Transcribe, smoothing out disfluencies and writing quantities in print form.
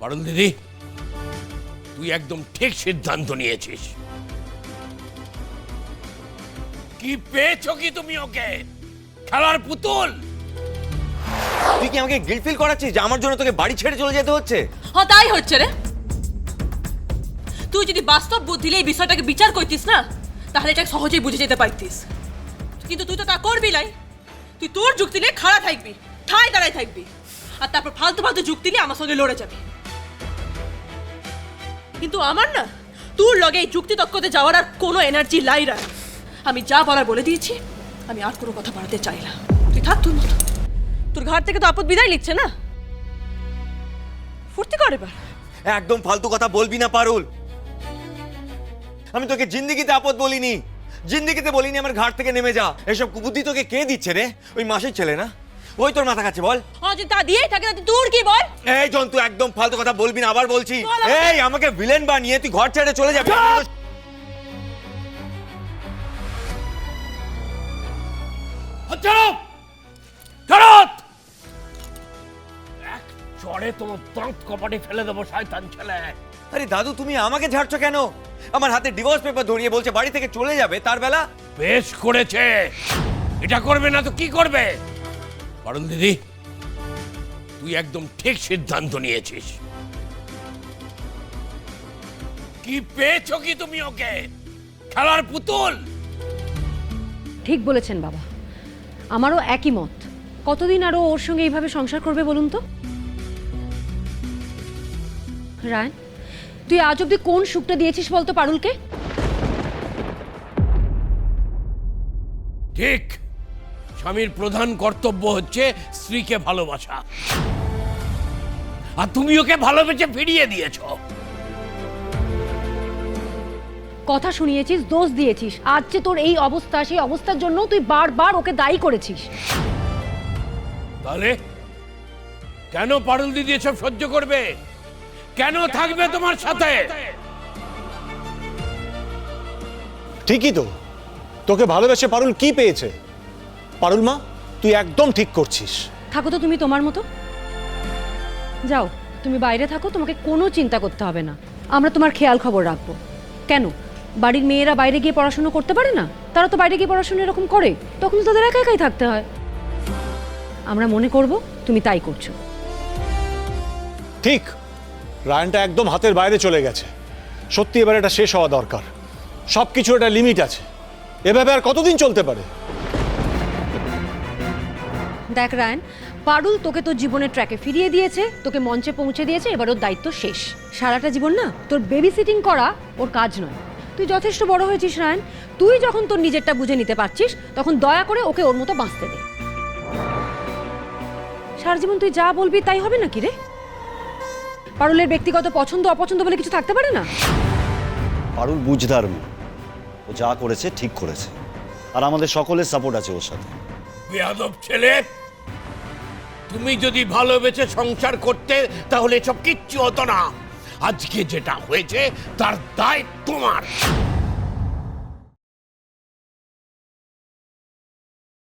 পারুল দিদি, তুই একদম ঠিক সিদ্ধান্ত নিয়েছিস। কি পেয়েছো কি তুমি ওকে? খেলার পুতুল? তুই কি আমাকে গিল্ট ফিল করাচ্ছিস যে আমার জন্য তোকে বাড়ি ছেড়ে চলে যেতে হচ্ছে? হ্যাঁ তাই হচ্ছে রে। তুই যদি বাস্তব বুদ্ধিলে এই বিষয়টাকে বিচার করতিস না, তাহলে এটা সহজেই বুঝে যেতে পারতিস। কিন্তু তুই তো তা করবি নাই। তুই তোর যুক্তি নিয়ে খাড়া থাকবি, ঠায় দাঁড়ায় থাকবি, আর তারপর ফালতু ফালতু যুক্তি নিয়ে আমার সঙ্গে লড়ে যাবি। কিন্তু আমার না তোর লগে এই যুক্তি তক্কতে যাওয়ার আর কোনো এনার্জি লাই রাখ। আমি যা বলার বলে দিয়েছি, আমি আর কোনো কথা বাড়াতে চাই না। তুই থাক তোর মতো। তোর ঘর থেকে তো আপদ বিদায় লিখছে না, ফুর্তি কর এবার। একদম ফালতু কথা বলবি না পারুল। আমি তোকে জিন্দেগিতে আপদ বলিনি, জিন্দেগিতে বলিনি আমার ঘাট থেকে নেমে যা। এসব কুবুদ্ধি তোকে কে দিচ্ছে রে? ওই মাসির ছেলে না? ওই তোর মাথা খাচ্ছে বল। যদি তা দিয়েই থাকে তাতে তোর কি বল? এই জন্তু, একদম ফালতু কথা বলবি না, আবার বলছি। বল আমাকে। এই আমাকে ভিলেন বানিয়ে তুই ঘর ছেড়ে চলে যাবি? এক চড়ে তোমার দাঁত কপাটে ফেলে দেবো শয়তান ছেলে। আরে দাদু, তুমি আমাকে ঝাড়ছো কেন? আমার হাতে ডিভোর্স পেপার ধরিয়ে বলছে বাড়ি থেকে চলে যাবে, তার বেলা। বেশ করেছে। এটা করবে না তো কি করবে? পারুল দিদি, তুই একদম ঠিক সিদ্ধান্ত নিয়েছিস। কি পেয়েছো কি তুমি ওকে? খেলার পুতুল? ঠিক বলেছেন বাবা, আমারও একই মত। কতদিন আরো ওর সঙ্গে এইভাবে সংসার করবে বলুন তো? রায়ন, তুই আজ অব্দি কোন সুখটা দিয়েছিস বলতো পারুলকে? ঠিক। স্বামীর প্রধান কর্তব্য হচ্ছে স্ত্রীকে ভালোবাসা, আর তুমি ওকে ভালোবেসে ফিরিয়ে দিয়েছো। কথা শুনিয়েছিস, দোষ দিয়েছিস। আজ যে তোর এই অবস্থা, সেই অবস্থার জন্য তুই বারবার ওকে দায়ী করেছিস। তাহলে কেন পারুল দিদি এসব সহ্য করবে? কেন থাকবে তোমার সাথে? ঠিকই তো, তোকে ভালোবেসে পারুল কি পেয়েছে? পারুল মা, তুই একদম ঠিক করছিস। থাকো তো তুমি তোমার মতো। যাও, তুমি বাইরে থাকো, তোমাকে কোনো চিন্তা করতে হবে না। আমরা তোমার খেয়াল খবর রাখবো। কেন, বাড়ির মেয়েরা বাইরে গিয়ে পড়াশোনা করতে পারে না? তারা তো বাইরে গিয়ে পড়াশোনা এরকম করে, তখন তো তাদের একা একাই থাকতে হয়। আমরা মনে করব তুমি তাই করছো। ঠিক, রায়নটা একদম হাতের বাইরে চলে গেছে। সত্যি এবার এটা শেষ হওয়া দরকার। সব কিছু একটা লিমিট আছে, এভাবে আর কতদিন চলতে পারে? দেখ রায়ন, পারুল তোকে তোর জীবনের ট্র্যাকে ফিরিয়ে দিয়েছে, তোকে মঞ্চে পৌঁছে দিয়েছে, এবার ওর দায়িত্ব শেষ। সারাটা জীবন না তোর বেবি সিটিং করা ওর কাজ নয়। তুই যথেষ্ট বড় হয়েছিস রায়ন। তুই যখন তোর নিজেরটা বুঝে নিতে পারছিস, তখন দয়া করে ওকে ওর মতো বাঁচতে দে। সারা জীবন তুই যা বলবি তাই হবে নাকি রে? পারুলের ব্যক্তিগত পছন্দ অপছন্দ বলে কিছু থাকতে পারে না? পারুল বুঝদার মেয়ে, ও যা করেছে ঠিক করেছে, আর আমাদের সকলের সাপোর্ট আছে ওর সাথে। বেয়াদব ছেলে, তুমি যদি ভালোবেসে সংসার করতে তাহলে সব কিচ্ছু হতো না। আজকে যেটা হয়েছে তার দায় তোমার।